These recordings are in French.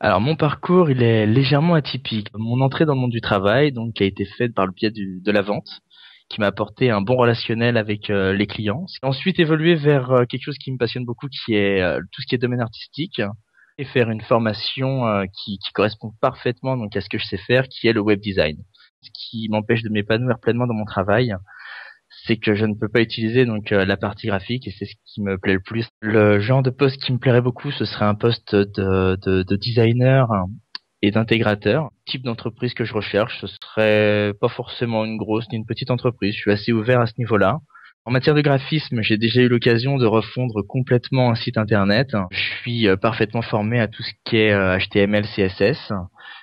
Alors mon parcours, il est légèrement atypique. Mon entrée dans le monde du travail, donc, a été faite par le biais de la vente, qui m'a apporté un bon relationnel avec les clients. J'ai ensuite évolué vers quelque chose qui me passionne beaucoup, qui est tout ce qui est domaine artistique, et faire une formation qui correspond parfaitement donc à ce que je sais faire, qui est le web design. Ce qui m'empêche de m'épanouir pleinement dans mon travail, c'est que je ne peux pas utiliser donc la partie graphique, et c'est ce qui me plaît le plus. Le genre de poste qui me plairait beaucoup, ce serait un poste de designer et d'intégrateur. Le type d'entreprise que je recherche, ce serait pas forcément une grosse ni une petite entreprise. Je suis assez ouvert à ce niveau-là. En matière de graphisme, j'ai déjà eu l'occasion de refondre complètement un site internet. Je suis parfaitement formé à tout ce qui est HTML, CSS.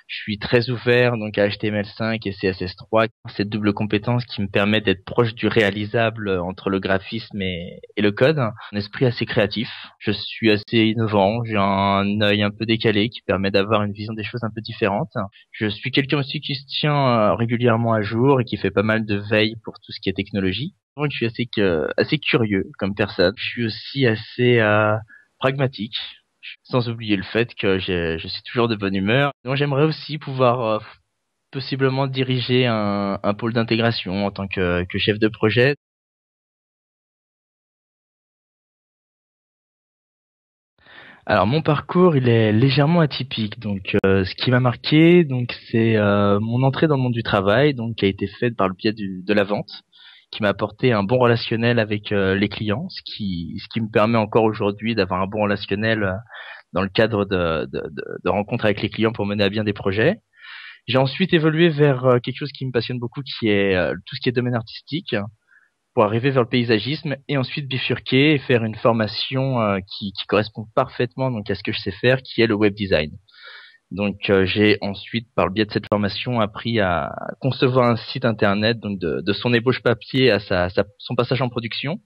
Je suis très ouvert donc à HTML5 et CSS3. Cette double compétence qui me permet d'être proche du réalisable entre le graphisme et le code. Un esprit assez créatif. Je suis assez innovant. J'ai un œil un peu décalé qui permet d'avoir une vision des choses un peu différente. Je suis quelqu'un aussi qui se tient régulièrement à jour et qui fait pas mal de veille pour tout ce qui est technologie. Donc, je suis assez curieux comme personne. Je suis aussi assez pragmatique, sans oublier le fait que je suis toujours de bonne humeur. Donc, j'aimerais aussi pouvoir possiblement diriger un pôle d'intégration en tant que chef de projet. Alors mon parcours, il est légèrement atypique. Donc ce qui m'a marqué, donc c'est mon entrée dans le monde du travail, donc qui a été faite par le biais de la vente, qui m'a apporté un bon relationnel avec les clients, ce qui me permet encore aujourd'hui d'avoir un bon relationnel dans le cadre de rencontres avec les clients pour mener à bien des projets. J'ai ensuite évolué vers quelque chose qui me passionne beaucoup, qui est tout ce qui est domaine artistique, pour arriver vers le paysagisme et ensuite bifurquer et faire une formation qui correspond parfaitement donc à ce que je sais faire, qui est le web design. Donc j'ai ensuite, par le biais de cette formation, appris à concevoir un site internet, donc de son ébauche papier à son passage en production.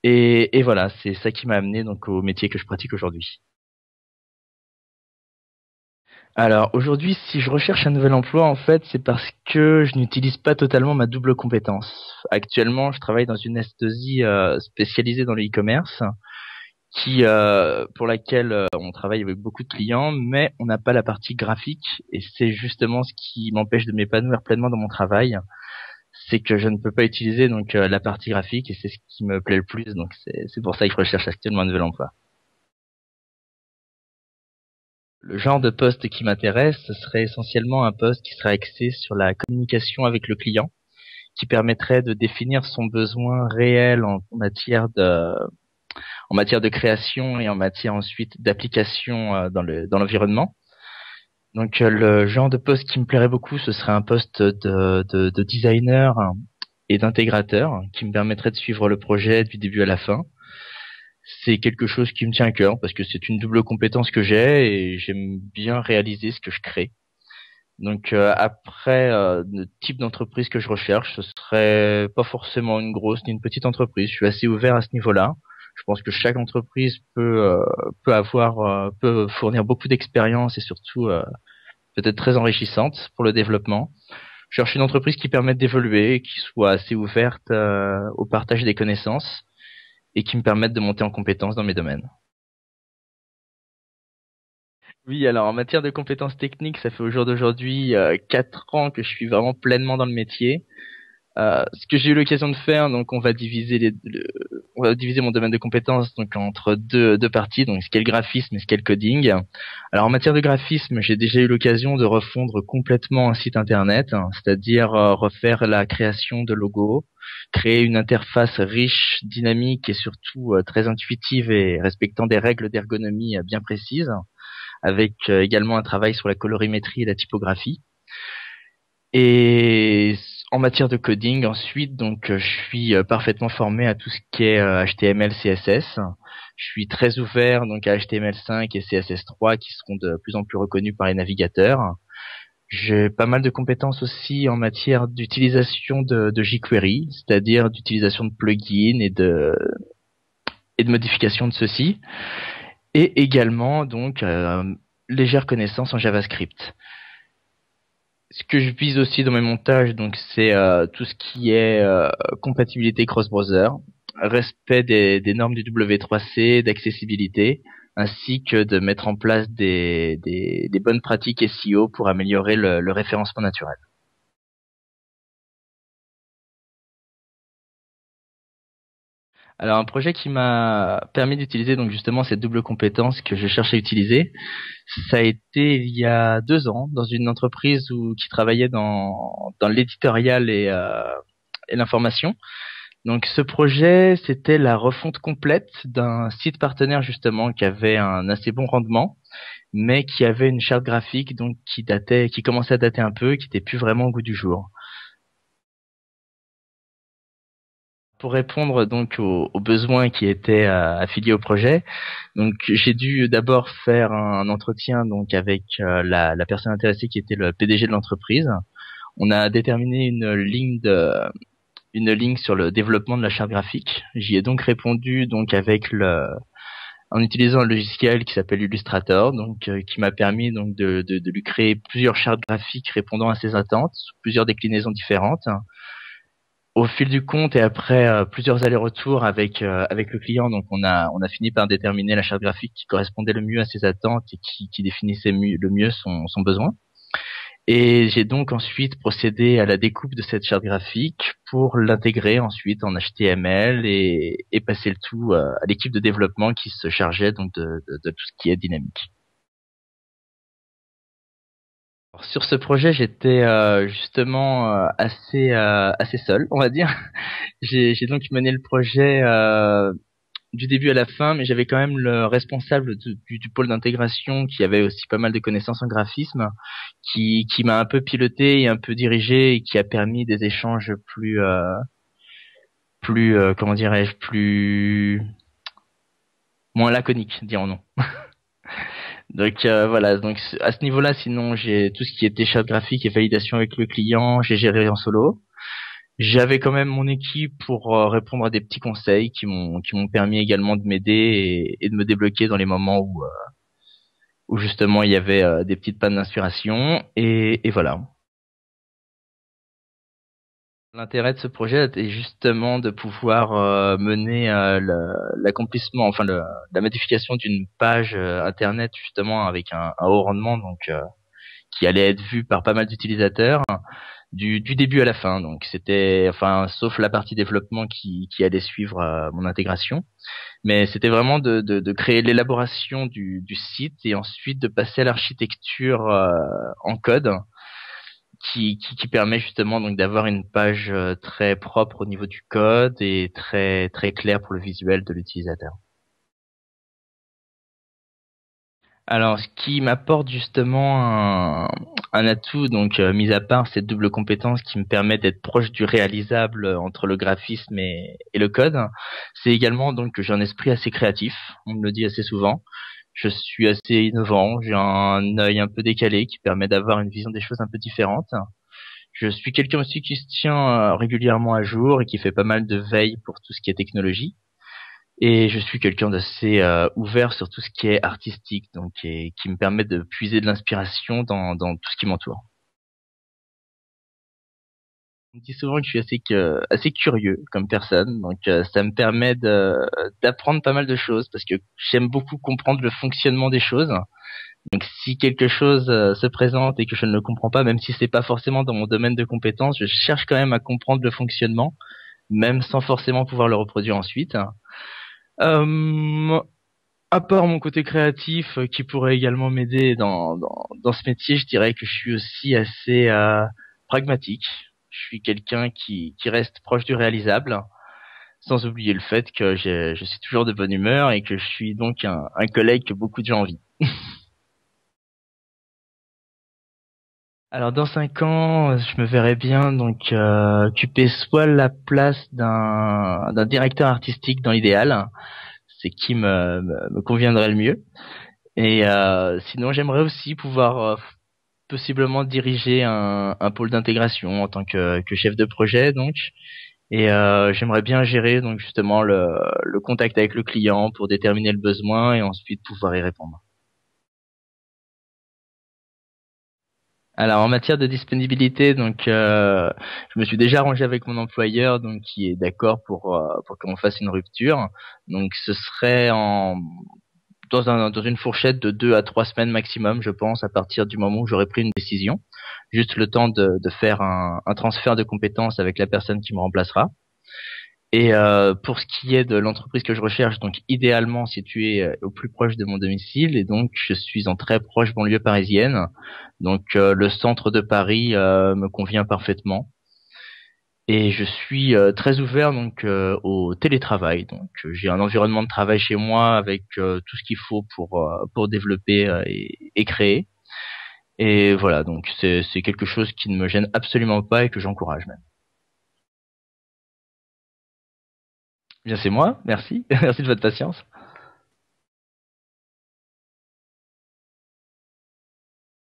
Et voilà, c'est ça qui m'a amené donc au métier que je pratique aujourd'hui. Alors aujourd'hui, si je recherche un nouvel emploi, en fait, c'est parce que je n'utilise pas totalement ma double compétence. Actuellement, je travaille dans une S2I spécialisée dans le e-commerce, pour laquelle on travaille avec beaucoup de clients, mais on n'a pas la partie graphique, et c'est justement ce qui m'empêche de m'épanouir pleinement dans mon travail. C'est que je ne peux pas utiliser donc la partie graphique, et c'est ce qui me plaît le plus. Donc c'est pour ça que je recherche actuellement un nouvel emploi. Le genre de poste qui m'intéresse, ce serait essentiellement un poste qui serait axé sur la communication avec le client, qui permettrait de définir son besoin réel en matière de création et en matière ensuite d'application dans l'environnement. Donc le genre de poste qui me plairait beaucoup, ce serait un poste de designer et d'intégrateur, qui me permettrait de suivre le projet du début à la fin. C'est quelque chose qui me tient à cœur parce que c'est une double compétence que j'ai et j'aime bien réaliser ce que je crée. Donc après, le type d'entreprise que je recherche, ce serait pas forcément une grosse ni une petite entreprise. Je suis assez ouvert à ce niveau-là. Je pense que chaque entreprise peut fournir beaucoup d'expérience et surtout peut-être très enrichissante pour le développement. Je cherche une entreprise qui permette d'évoluer, qui soit assez ouverte au partage des connaissances et qui me permette de monter en compétences dans mes domaines. Oui, alors en matière de compétences techniques, ça fait au jour d'aujourd'hui 4 ans que je suis vraiment pleinement dans le métier. Ce que j'ai eu l'occasion de faire, donc on va diviser mon domaine de compétences donc entre deux parties, donc ce qu'est le graphisme et ce qu'est le coding. Alors en matière de graphisme, j'ai déjà eu l'occasion de refondre complètement un site internet, hein, c'est-à-dire refaire la création de logos, créer une interface riche, dynamique et surtout très intuitive et respectant des règles d'ergonomie bien précises, avec également un travail sur la colorimétrie et la typographie. Et en matière de coding, ensuite, donc je suis parfaitement formé à tout ce qui est HTML, CSS. Je suis très ouvert donc à HTML5 et CSS3 qui seront de plus en plus reconnus par les navigateurs. J'ai pas mal de compétences aussi en matière d'utilisation de jQuery, c'est-à-dire d'utilisation de plugins et de modification de ceux-ci, et également donc légère connaissance en JavaScript. Ce que je vise aussi dans mes montages, donc c'est tout ce qui est compatibilité cross-browser, respect des normes du W3C, d'accessibilité, ainsi que de mettre en place des bonnes pratiques SEO pour améliorer le référencement naturel. Alors un projet qui m'a permis d'utiliser donc justement cette double compétence que je cherchais à utiliser, ça a été il y a 2 ans dans une entreprise qui travaillait dans l'éditorial et l'information. Donc ce projet, c'était la refonte complète d'un site partenaire justement qui avait un assez bon rendement, mais qui avait une charte graphique donc qui commençait à dater un peu, qui n'était plus vraiment au goût du jour. Pour répondre donc aux besoins qui étaient affiliés au projet, donc j'ai dû d'abord faire un entretien donc avec la personne intéressée qui était le PDG de l'entreprise. On a déterminé une ligne sur le développement de la charte graphique. J'y ai donc répondu donc en utilisant un logiciel qui s'appelle Illustrator, donc qui m'a permis donc de lui créer plusieurs chartes graphiques répondant à ses attentes, sous plusieurs déclinaisons différentes. Au fil du compte et après plusieurs allers-retours avec le client, donc on a fini par déterminer la charte graphique qui correspondait le mieux à ses attentes et qui définissait le mieux son besoin. Et j'ai donc ensuite procédé à la découpe de cette charte graphique pour l'intégrer ensuite en HTML et passer le tout à l'équipe de développement qui se chargeait donc de tout ce qui est dynamique. Alors, sur ce projet, j'étais justement assez seul, on va dire. J'ai donc mené le projet du début à la fin, mais j'avais quand même le responsable du pôle d'intégration qui avait aussi pas mal de connaissances en graphisme, qui m'a un peu piloté et un peu dirigé et qui a permis des échanges plus comment dirais-je, plus moins laconiques, dirons-nous. Donc voilà, donc à ce niveau-là, sinon j'ai tout ce qui était charte graphique et validation avec le client, j'ai géré en solo. J'avais quand même mon équipe pour répondre à des petits conseils qui m'ont permis également de m'aider et de me débloquer dans les moments où justement il y avait des petites pannes d'inspiration et voilà. L'intérêt de ce projet est justement de pouvoir mener l'accomplissement, enfin la modification d'une page internet justement avec un haut rendement, donc qui allait être vu par pas mal d'utilisateurs du début à la fin. Donc c'était, enfin, sauf la partie développement qui allait suivre mon intégration, mais c'était vraiment de créer l'élaboration du site et ensuite de passer à l'architecture en code qui permet justement donc d'avoir une page très propre au niveau du code et très très claire pour le visuel de l'utilisateur. Alors, ce qui m'apporte justement un atout, donc mis à part cette double compétence qui me permet d'être proche du réalisable entre le graphisme et le code, c'est également donc que j'ai un esprit assez créatif. On me le dit assez souvent. Je suis assez innovant, j'ai un œil un peu décalé qui permet d'avoir une vision des choses un peu différente. Je suis quelqu'un aussi qui se tient régulièrement à jour et qui fait pas mal de veille pour tout ce qui est technologie. Et je suis quelqu'un d'assez ouvert sur tout ce qui est artistique, donc qui me permet de puiser de l'inspiration dans tout ce qui m'entoure. On me dit souvent que je suis assez curieux comme personne, donc ça me permet d'apprendre pas mal de choses parce que j'aime beaucoup comprendre le fonctionnement des choses. Donc si quelque chose se présente et que je ne le comprends pas, même si c'est pas forcément dans mon domaine de compétence, je cherche quand même à comprendre le fonctionnement, même sans forcément pouvoir le reproduire ensuite. Euh, À part mon côté créatif qui pourrait également m'aider dans ce métier, je dirais que je suis aussi assez pragmatique. Je suis quelqu'un qui reste proche du réalisable, sans oublier le fait que je suis toujours de bonne humeur et que je suis donc un collègue que beaucoup de gens envient. Alors dans 5 ans, je me verrais bien donc occuper soit la place d'un directeur artistique dans l'idéal, c'est qui me conviendrait le mieux. Et sinon, j'aimerais aussi pouvoir possiblement diriger un pôle d'intégration en tant que chef de projet, donc. Et j'aimerais bien gérer donc justement le contact avec le client pour déterminer le besoin et ensuite pouvoir y répondre. Alors en matière de disponibilité, donc je me suis déjà arrangé avec mon employeur, donc qui est d'accord pour qu'on fasse une rupture. Donc ce serait en dans une fourchette de 2 à 3 semaines maximum, je pense, à partir du moment où j'aurai pris une décision. Juste le temps de faire un transfert de compétences avec la personne qui me remplacera. Et pour ce qui est de l'entreprise que je recherche, donc idéalement située au plus proche de mon domicile, et donc je suis en très proche banlieue parisienne, donc le centre de Paris me convient parfaitement. Et je suis très ouvert donc au télétravail. Donc j'ai un environnement de travail chez moi avec tout ce qu'il faut pour développer et créer. Et voilà, donc c'est quelque chose qui ne me gêne absolument pas et que j'encourage même. Bien c'est moi, merci, merci de votre patience.